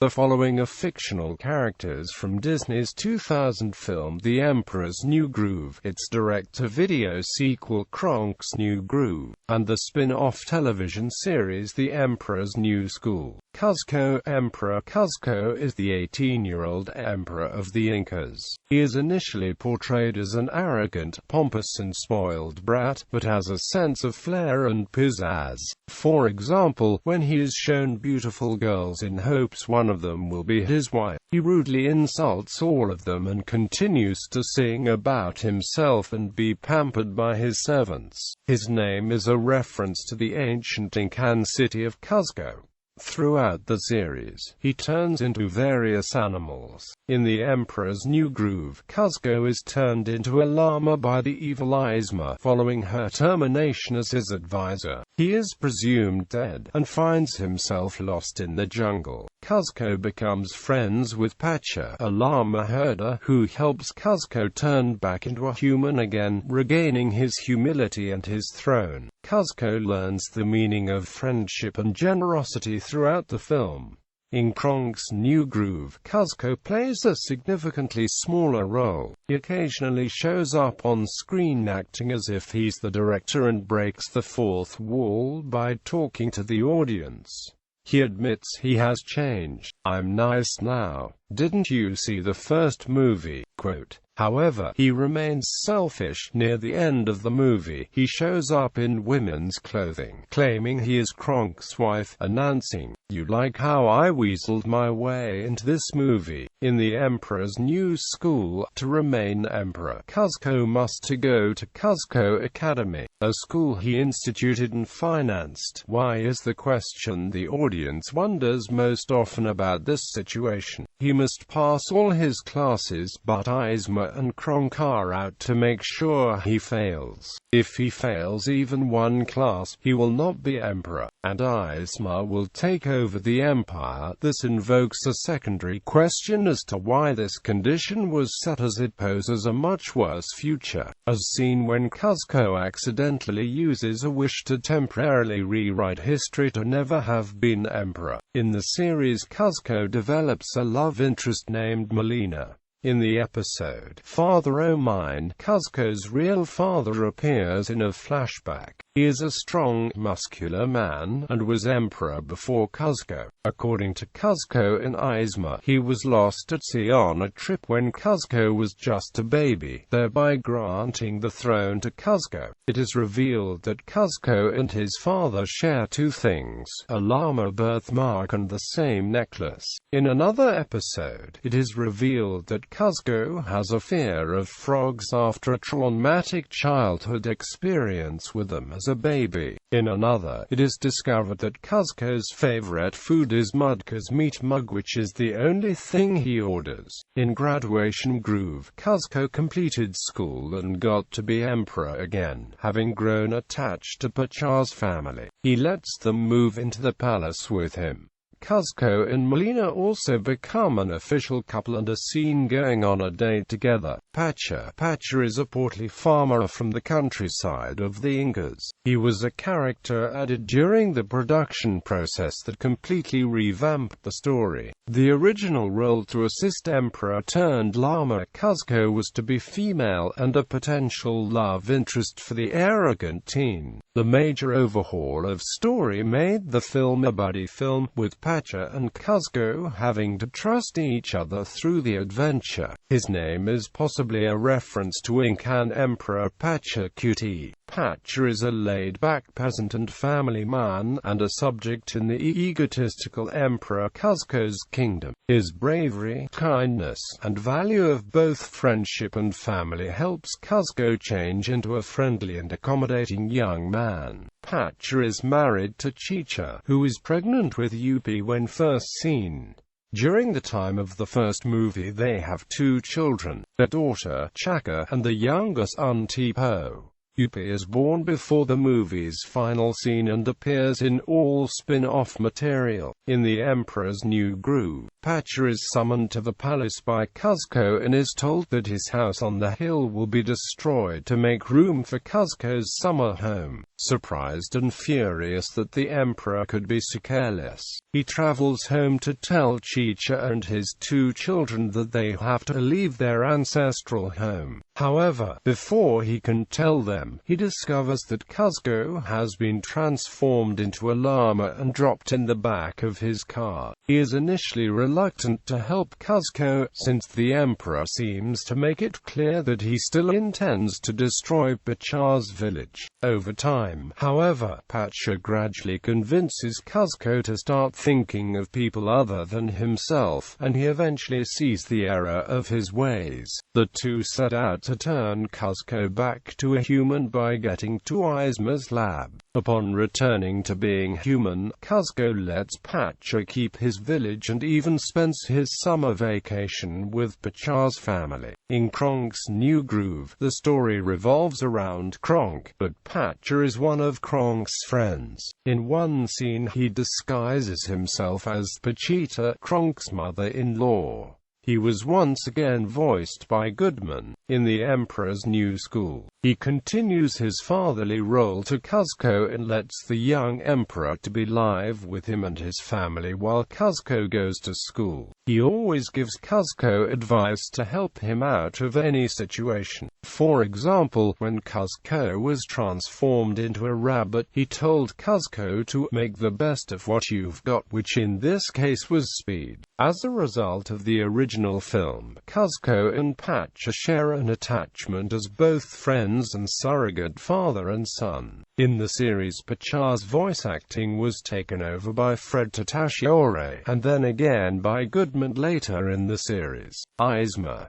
The following are fictional characters from Disney's 2000 film The Emperor's New Groove, its direct-to-video sequel Kronk's New Groove, and the spin-off television series The Emperor's New School. Kuzco. Emperor Kuzco is the 18-year-old emperor of the Incas. He is initially portrayed as an arrogant, pompous and spoiled brat, but has a sense of flair and pizzazz. For example, when he is shown beautiful girls in hopes one of them will be his wife, he rudely insults all of them and continues to sing about himself and be pampered by his servants. His name is a reference to the ancient Incan city of Kuzco. Throughout the series, he turns into various animals. In The Emperor's New Groove, Kuzco is turned into a llama by the evil Yzma following her termination as his advisor. He is presumed dead, and finds himself lost in the jungle. Kuzco becomes friends with Pacha, a llama herder, who helps Kuzco turn back into a human again, regaining his humility and his throne. Kuzco learns the meaning of friendship and generosity throughout the film. In Kronk's New Groove, Kuzco plays a significantly smaller role. He occasionally shows up on screen acting as if he's the director and breaks the fourth wall by talking to the audience. He admits he has changed. "I'm nice now. Didn't you see the first movie?" Quote. However, he remains selfish. Near the end of the movie, he shows up in women's clothing, claiming he is Kronk's wife, announcing, "You like how I weaseled my way into this movie?" In The Emperor's New School, to remain emperor, Kuzco must go to Kuzco Academy, a school he instituted and financed. Why is the question the audience wonders most often about this situation. He must pass all his classes, but Yzma and Kronk are out to make sure he fails. If he fails even one class, he will not be emperor, and Yzma will take over the empire. This invokes a secondary question as to why this condition was set, as it poses a much worse future, as seen when Kuzco accidentally uses a wish to temporarily rewrite history to never have been emperor. In the series, Kuzco develops a love interest named Malina. In the episode Father O' Mine, Kuzco's real father appears in a flashback. He is a strong, muscular man, and was emperor before Kuzco. According to Kuzco and Yzma, he was lost at sea on a trip when Kuzco was just a baby, thereby granting the throne to Kuzco. It is revealed that Kuzco and his father share two things: a llama birthmark and the same necklace. In another episode, it is revealed that Kuzco has a fear of frogs after a traumatic childhood experience with them as a baby. In another, it is discovered that Kuzco's favorite food is Mudka's meat mug, which is the only thing he orders. In Graduation Groove, Kuzco completed school and got to be emperor again, having grown attached to Pacha's family. He lets them move into the palace with him. Kuzco and Malina also become an official couple and are seen going on a date together. Pacha. Pacha is a portly farmer from the countryside of the Incas. He was a character added during the production process that completely revamped the story. The original role to assist Emperor turned llama Kuzco was to be female and a potential love interest for the arrogant teen. The major overhaul of story made the film a buddy film, with Pacha and Kuzco having to trust each other through the adventure. His name is possibly a reference to Incan Emperor Pachoo. Pacha is a laid-back peasant and family man, and a subject in the egotistical Emperor Kuzco's kingdom. His bravery, kindness, and value of both friendship and family helps Kuzco change into a friendly and accommodating young man. Pacha is married to Chicha, who is pregnant with Yupi when first seen. During the time of the first movie they have two children, their daughter, Chaka, and the youngest, Untitled. Yuppie is born before the movie's final scene and appears in all spin-off material. In The Emperor's New Groove, Pacha is summoned to the palace by Kuzco and is told that his house on the hill will be destroyed to make room for Kuzco's summer home. Surprised and furious that the Emperor could be so careless, he travels home to tell Chicha and his two children that they have to leave their ancestral home. However, before he can tell them, he discovers that Kuzco has been transformed into a llama and dropped in the back of his car. He is initially reluctant to help Kuzco, since the Emperor seems to make it clear that he still intends to destroy Pacha's village. Over time, however, Pacha gradually convinces Kuzco to start thinking of people other than himself, and he eventually sees the error of his ways. The two set out to turn Kuzco back to a human by getting to Aizma's lab. Upon returning to being human, Kuzco lets Pacha keep his village and even spends his summer vacation with Pacha's family. In Kronk's New Groove, the story revolves around Kronk, but Pacha is one of Kronk's friends. In one scene he disguises himself as Pachita, Kronk's mother-in-law. He was once again voiced by Goodman. In The Emperor's New School, he continues his fatherly role to Kuzco and lets the young emperor to be live with him and his family while Kuzco goes to school. He always gives Kuzco advice to help him out of any situation. For example, when Kuzco was transformed into a rabbit, he told Kuzco to make the best of what you've got, which in this case was speed. As a result of the original film, Kuzco and Pacha share an attachment as both friends and surrogate father and son. In the series, Pacha's voice acting was taken over by Fred Tatasciore, and then again by Goodman later in the series. Aizma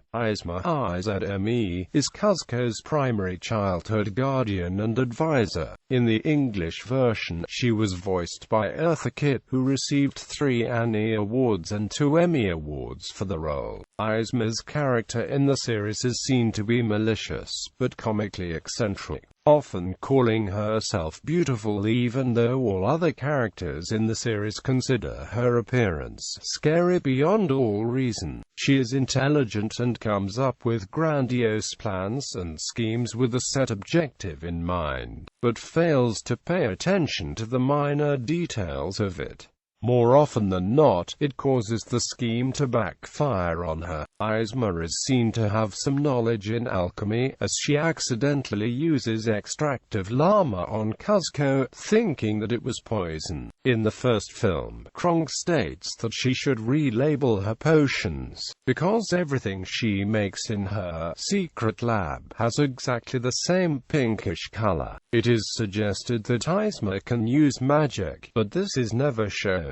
is Kuzco's primary childhood guardian and advisor. In the English version, she was voiced by Eartha Kitt, who received 3 Annie Awards and 2 Emmy Awards for the role. Aizma's character in the series is seen to be malicious, but comically eccentric, often calling herself beautiful even though all other characters in the series consider her appearance scary beyond all reason. She is intelligent and comes up with grandiose plans and schemes with a set objective in mind, but fails to pay attention to the minor details of it. More often than not, it causes the scheme to backfire on her. Aizma is seen to have some knowledge in alchemy, as she accidentally uses extract of llama on Kuzco, thinking that it was poison. In the first film, Kronk states that she should relabel her potions, because everything she makes in her secret lab has exactly the same pinkish color. It is suggested that Aizma can use magic, but this is never shown.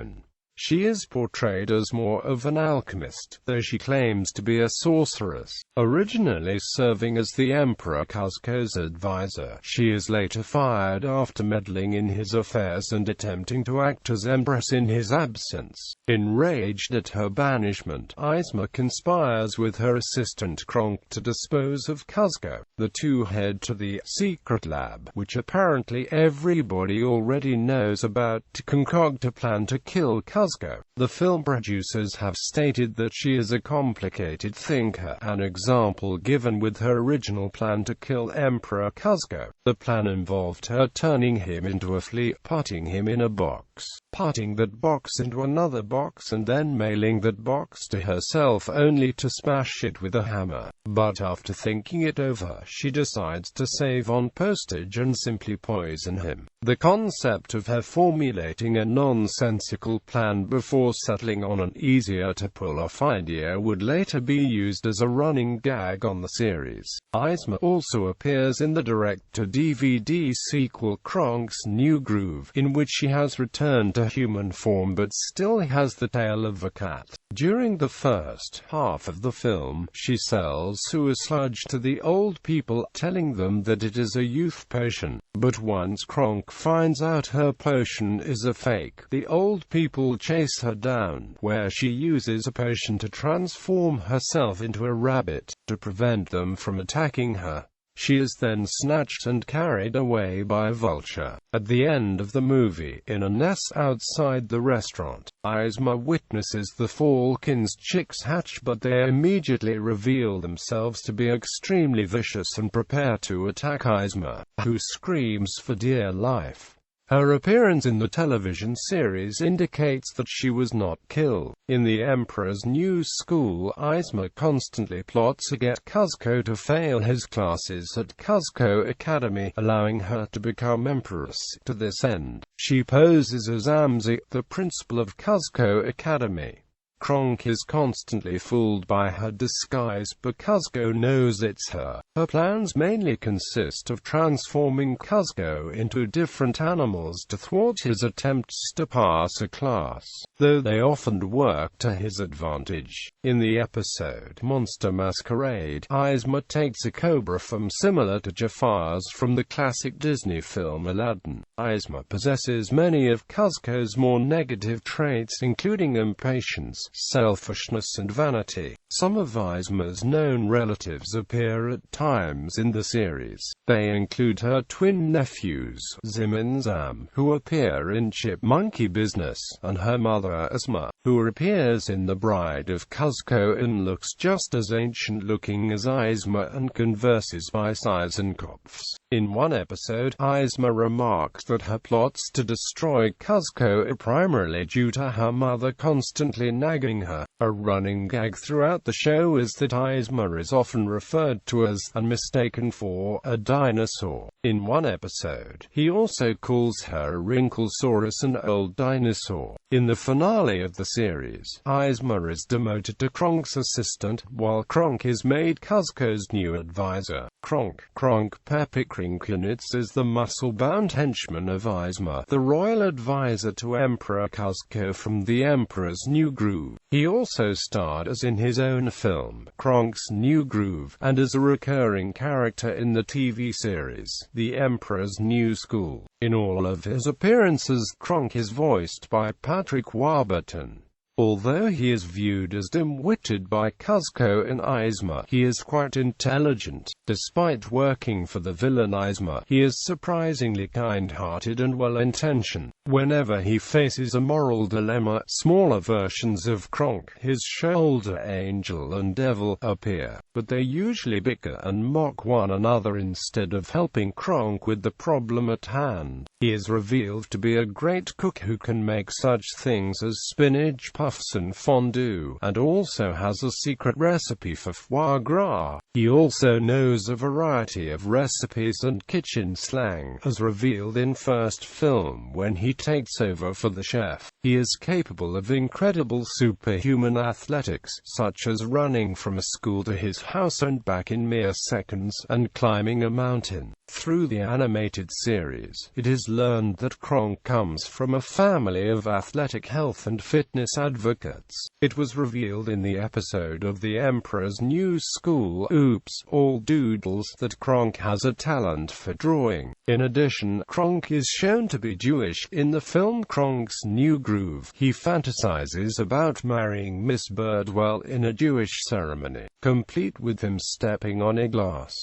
She is portrayed as more of an alchemist, though she claims to be a sorceress. Originally serving as the Emperor Kuzco's advisor, she is later fired after meddling in his affairs and attempting to act as Empress in his absence. Enraged at her banishment, Aizma conspires with her assistant Kronk to dispose of Kuzco. The two head to the secret lab, which apparently everybody already knows about, to concoct a plan to kill Kuzco. The film producers have stated that she is a complicated thinker, an example given with her original plan to kill Emperor Kuzco. The plan involved her turning him into a flea, putting him in a box, putting that box into another box and then mailing that box to herself only to smash it with a hammer. But after thinking it over, she decides to save on postage and simply poison him. The concept of her formulating a nonsensical plan before settling on an easier-to-pull-off idea would later be used as a running gag on the series. Aizma also appears in the direct-to-DVD sequel Kronk's New Groove, in which she has returned to human form but still has the tail of a cat. During the first half of the film, she sells sewer sludge to the old people, telling them that it is a youth potion. But once Kronk finds out her potion is a fake, the old people chase her down, where she uses a potion to transform herself into a rabbit. To prevent them from attacking her, She is then snatched and carried away by a vulture. At the end of the movie, in a nest outside the restaurant, Aizma witnesses the Falcon's chicks hatch, but they immediately reveal themselves to be extremely vicious and prepare to attack Aizma, who screams for dear life. Her appearance in the television series indicates that she was not killed. In the Emperor's New School, Aizma constantly plots to get Kuzco to fail his classes at Kuzco Academy, allowing her to become Empress. To this end, she poses as Amzik, the principal of Kuzco Academy. Kronk is constantly fooled by her disguise, but Kuzco knows it's her. Her plans mainly consist of transforming Kuzco into different animals to thwart his attempts to pass a class, though they often work to his advantage. In the episode Monster Masquerade, Aizma takes a cobra form similar to Jafar's from the classic Disney film Aladdin. Aizma possesses many of Kuzco's more negative traits, including impatience, selfishness and vanity. Some of Aizma's known relatives appear at times in the series. They include her twin nephews, Zim and Zam, who appear in Chipmunky Business, and her mother Asma, who appears in The Bride of Kuzco and looks just as ancient-looking as Aizma and converses by Seisenkopfs. In one episode, Aizma remarks that her plots to destroy Kuzco are primarily due to her mother constantly nagging her. A running gag throughout the show is that Aizma is often referred to as, and mistaken for, a dinosaur. In one episode, he also calls her a Wrinklesaurus, an old dinosaur. In the finale of the series, Aizma is demoted to Kronk's assistant, while Kronk is made Kuzco's new advisor. Kronk Pepikrinklunitz is the muscle-bound henchman of Aizma, the royal advisor to Emperor Kuzco from The Emperor's New Groove. He also starred as in his own film, Kronk's New Groove, and as a recurring character in the TV series, The Emperor's New School. In all of his appearances, Kronk is voiced by Patrick Warburton. Although he is viewed as dim-witted by Kuzco and Aizma, he is quite intelligent. Despite working for the villain Aizma, he is surprisingly kind-hearted and well-intentioned. Whenever he faces a moral dilemma, smaller versions of Kronk, his shoulder angel and devil, appear, but they usually bicker and mock one another instead of helping Kronk with the problem at hand. He is revealed to be a great cook who can make such things as spinach puffs and fondue, and also has a secret recipe for foie gras. He also knows a variety of recipes and kitchen slang, as revealed in first film when he takes over for the chef. He is capable of incredible superhuman athletics, such as running from a school to his house and back in mere seconds, and climbing a mountain. Through the animated series, it is learned that Kronk comes from a family of athletic health and fitness advocates. It was revealed in the episode of The Emperor's New School, Oops, All Doodles, that Kronk has a talent for drawing. In addition, Kronk is shown to be Jewish. In the film Kronk's New Groove, he fantasizes about marrying Miss Birdwell in a Jewish ceremony, complete with him stepping on a glass.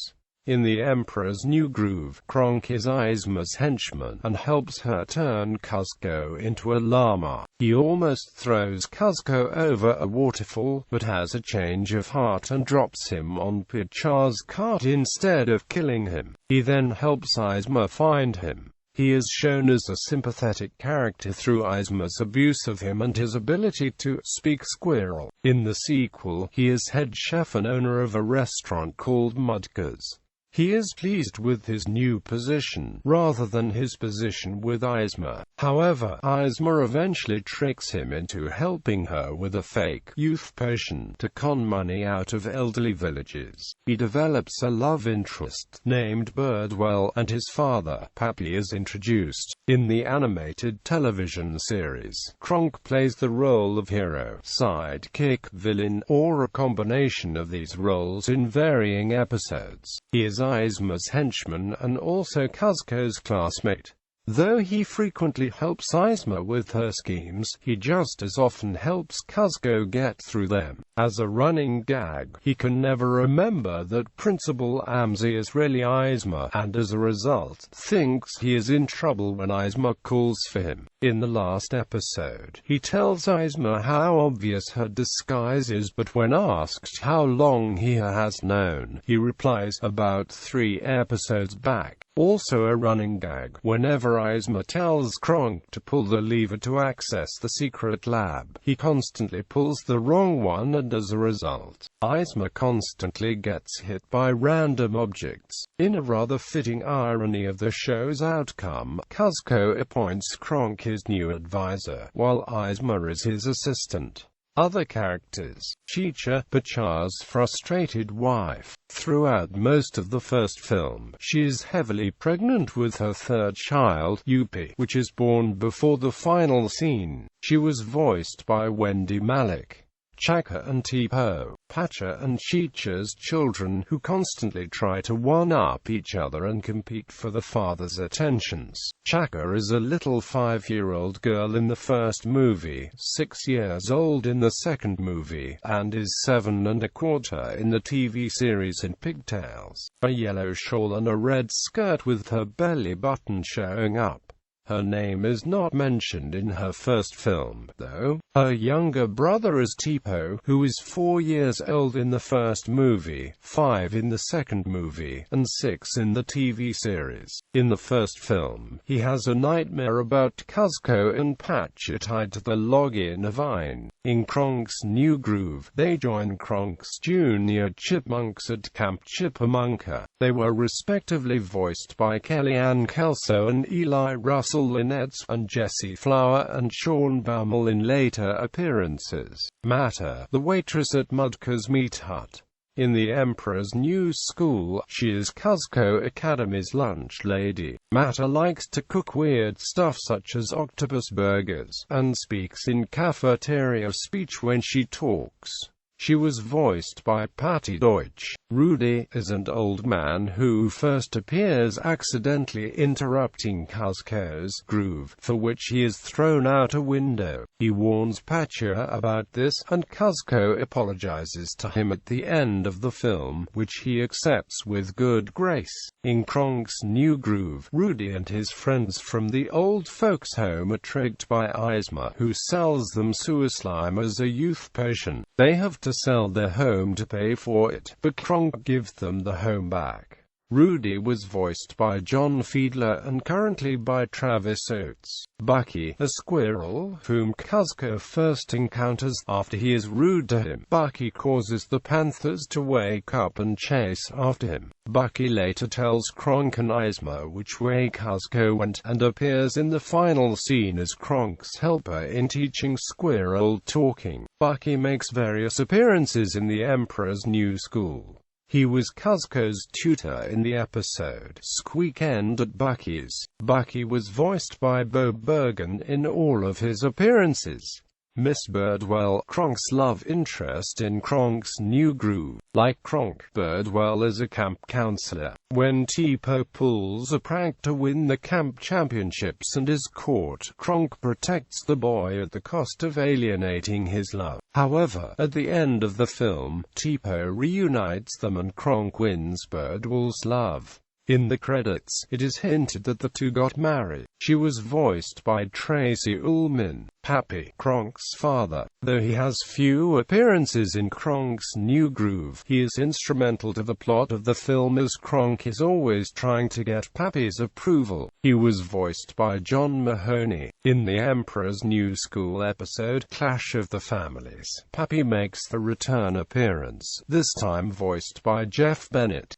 In The Emperor's New Groove, Kronk is Aizma's henchman, and helps her turn Kuzco into a llama. He almost throws Kuzco over a waterfall, but has a change of heart and drops him on Pacha's cart instead of killing him. He then helps Aizma find him. He is shown as a sympathetic character through Aizma's abuse of him and his ability to speak squirrel. In the sequel, he is head chef and owner of a restaurant called Mudka's. He is pleased with his new position, rather than his position with Aizma. However, Aizma eventually tricks him into helping her with a fake youth potion to con money out of elderly villages. He develops a love interest named Birdwell, and his father, Pappy, is introduced. In the animated television series, Kronk plays the role of hero, sidekick, villain, or a combination of these roles in varying episodes. He is Aizma's henchman and also Kuzco's classmate. Though he frequently helps Izuma with her schemes, he just as often helps Kuzco get through them. As a running gag, he can never remember that Principal Amzi is really Izuma, and as a result, thinks he is in trouble when Izuma calls for him. In the last episode, he tells Izuma how obvious her disguise is, but when asked how long he has known, he replies, about 3 episodes back. Also a running gag, whenever Izuma tells Kronk to pull the lever to access the secret lab, he constantly pulls the wrong one, and as a result, Izuma constantly gets hit by random objects. In a rather fitting irony of the show's outcome, Kuzco appoints Kronk his new advisor, while Izuma is his assistant. Other characters: Chicha, Pacha's frustrated wife. Throughout most of the first film, she is heavily pregnant with her third child, Yupi, which is born before the final scene. She was voiced by Wendy Malick. Chaka and Tipo, Pacha and Chicha's children, who constantly try to one-up each other and compete for the father's attentions. Chaka is a little 5-year-old girl in the first movie, 6 years old in the second movie, and is 7 1/4 in the TV series in pigtails, a yellow shawl and a red skirt with her belly button showing up. Her name is not mentioned in her first film, though. Her younger brother is Tipo, who is 4 years old in the first movie, 5 in the second movie, and 6 in the TV series. In the first film, he has a nightmare about Kuzco and Pacha tied to the login of Vine. In Kronk's New Groove, they join Kronk's junior chipmunks at Camp Chipmunka. They were respectively voiced by Kellyanne Kelso and Eli Russell Lynette, and Jesse Flower and Sean Baumel in later appearances. Mata, the waitress at Mudka's Meat Hut. In The Emperor's New School, she is Kuzco Academy's lunch lady. Mata likes to cook weird stuff such as octopus burgers, and speaks in cafeteria speech when she talks. She was voiced by Patty Deutsch. Rudy is an old man who first appears accidentally interrupting Kuzco's groove, for which he is thrown out a window. He warns Pacha about this, and Kuzco apologizes to him at the end of the film, which he accepts with good grace. In Kronk's New Groove, Rudy and his friends from the old folks' home are tricked by Izuma, who sells them sewer slime as a youth potion. They have to sell their home to pay for it, but Kronk gives them the home back. Rudy was voiced by John Fiedler and currently by Travis Oates. Bucky, a squirrel, whom Kuzco first encounters after he is rude to him. Bucky causes the panthers to wake up and chase after him. Bucky later tells Kronk and Izuma which way Kuzco went, and appears in the final scene as Kronk's helper in teaching squirrel talking. Bucky makes various appearances in The Emperor's New School. He was Kuzco's tutor in the episode Squeakend at Bucky's. Bucky was voiced by Bo Bergen in all of his appearances. Miss Birdwell, Kronk's love interest in Kronk's New Groove. Like Kronk, Birdwell is a camp counselor. When Tipo pulls a prank to win the camp championships and is caught, Kronk protects the boy at the cost of alienating his love. However, at the end of the film, Tipo reunites them and Kronk wins Birdwell's love. In the credits, it is hinted that the two got married. She was voiced by Tracy Ullman. Pappy, Kronk's father. Though he has few appearances in Kronk's New Groove, he is instrumental to the plot of the film as Kronk is always trying to get Pappy's approval. He was voiced by John Mahoney. In The Emperor's New School episode Clash of the Families, Pappy makes the return appearance, this time voiced by Jeff Bennett.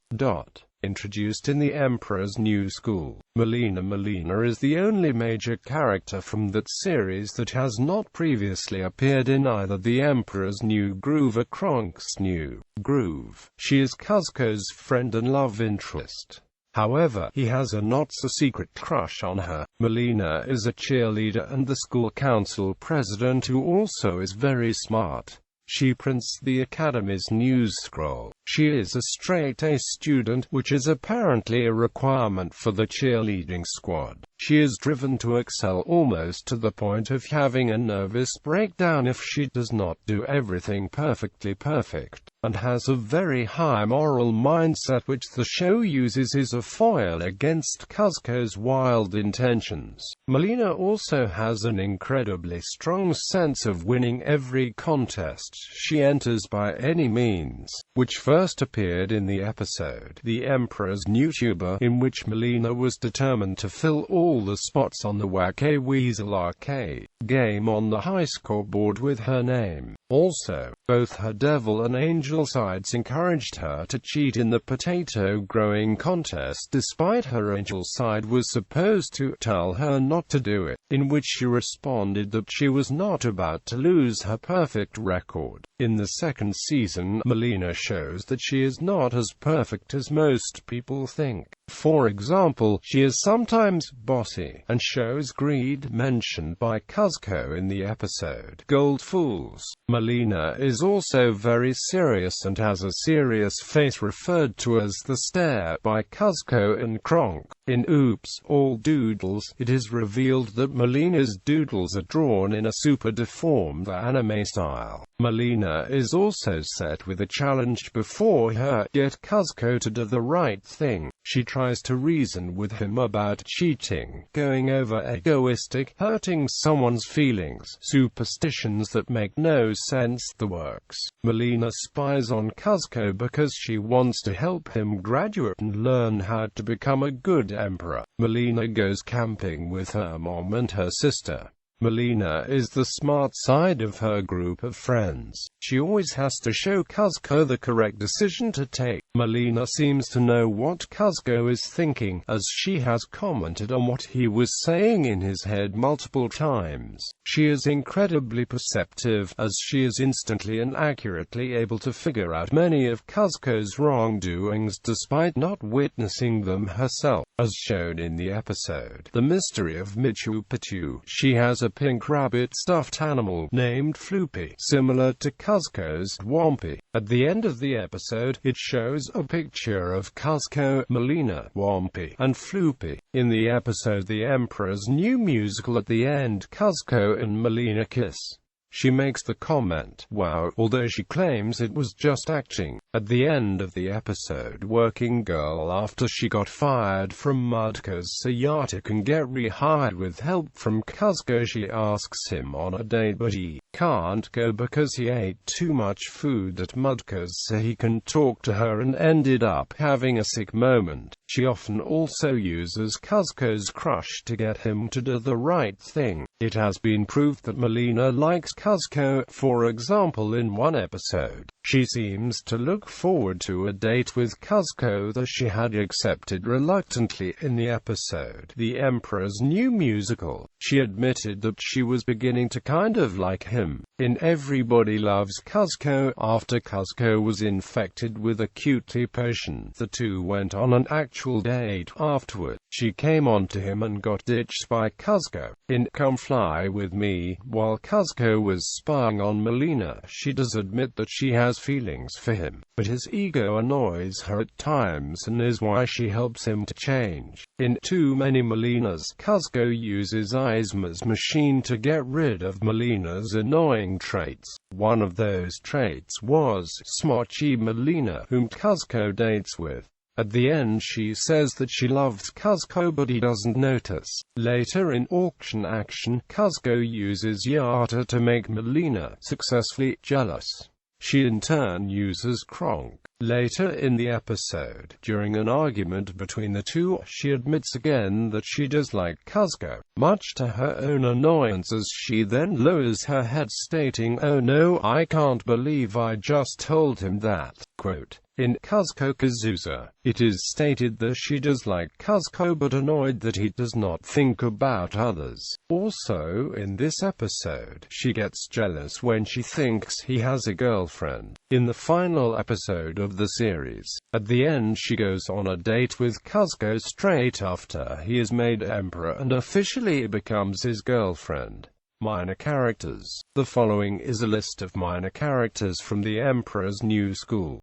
Introduced in The Emperor's New School, Malina is the only major character from that series that has not previously appeared in either The Emperor's New Groove or Kronk's New Groove. She is Kuzco's friend and love interest. However, he has a not-so-secret crush on her. Malina is a cheerleader and the school council president who also is very smart. She prints the Academy's news scroll. She is a straight-A student, which is apparently a requirement for the cheerleading squad. She is driven to excel almost to the point of having a nervous breakdown if she does not do everything perfectly perfect, and has a very high moral mindset which the show uses as a foil against Kuzco's wild intentions. Malina also has an incredibly strong sense of winning every contest she enters by any means, which first appeared in the episode The Emperor's New Tuber, in which Malina was determined to fill all the spots on the Wacky Weasel arcade game on the high scoreboard with her name. Also, both her devil and angel sides encouraged her to cheat in the potato growing contest despite her angel side was supposed to tell her not to do it, in which she responded that she was not about to lose her perfect record. In the second season, Malina shows that she is not as perfect as most people think. For example, she is sometimes bossy, and shows greed mentioned by Kuzco in the episode Gold Fools. Malina is also very serious and has a serious face referred to as the stare by Kuzco and Kronk. In Oops, All Doodles, it is revealed that Malina's doodles are drawn in a super deformed anime style. Malina is also set with a challenge before her: get Kuzco to do the right thing. She tries to reason with him about cheating, going over egoistic, hurting someone's feelings, superstitions that make no sense, the works. Malina spies on Kuzco because she wants to help him graduate and learn how to become a good emperor. Malina goes camping with her mom and her sister. Malina is the smart side of her group of friends. She always has to show Kuzco the correct decision to take. Malina seems to know what Kuzco is thinking, as she has commented on what he was saying in his head multiple times. She is incredibly perceptive, as she is instantly and accurately able to figure out many of Kuzco's wrongdoings despite not witnessing them herself. As shown in the episode The Mystery of Pachoo, she has a pink rabbit stuffed animal named Floopy, similar to Kuzco's Wompy. At the end of the episode, it shows a picture of Kuzco, Malina, Wompy, and Floopy. In the episode The Emperor's New Musical, at the end, Kuzco and Malina kiss. She makes the comment, "Wow," although she claims it was just acting. At the end of the episode Working Girl, after she got fired from Mudka's Sayata can get rehired with help from Kuzco, she asks him on a date but he can't go because he ate too much food at Mudka's, so he can talk to her and ended up having a sick moment. She often also uses Kuzco's crush to get him to do the right thing. It has been proved that Malina likes Kuzco. For example, in one episode, she seems to look forward to a date with Kuzco that she had accepted reluctantly. In the episode The Emperor's New Musical, she admitted that she was beginning to kind of like him. In Everybody Loves Kuzco, after Kuzco was infected with a cutie potion, the two went on an actual date. Afterward, she came on to him and got ditched by Kuzco. In Come Fly With Me, while Kuzco was spying on Malina, she does admit that she has feelings for him, but his ego annoys her at times and is why she helps him to change. In Too Many Malinas, Kuzco uses Aizma's machine to get rid of Malina's annoying traits. One of those traits was Smochy Malina, whom Kuzco dates with. At the end she says that she loves Kuzco but he doesn't notice. Later in Auction Action, Kuzco uses Yata to make Malina successfully jealous. She in turn uses Kronk. Later in the episode, during an argument between the two, she admits again that she does like Kuzco, much to her own annoyance, as she then lowers her head stating, "Oh no, I can't believe I just told him that." Quote, in Kuzco Kazusa, it is stated that she does like Kuzco but annoyed that he does not think about others. Also in this episode, she gets jealous when she thinks he has a girlfriend. In the final episode of the series, at the end she goes on a date with Kuzco straight after he is made emperor and officially becomes his girlfriend. Minor characters. The following is a list of minor characters from the Emperor's New School.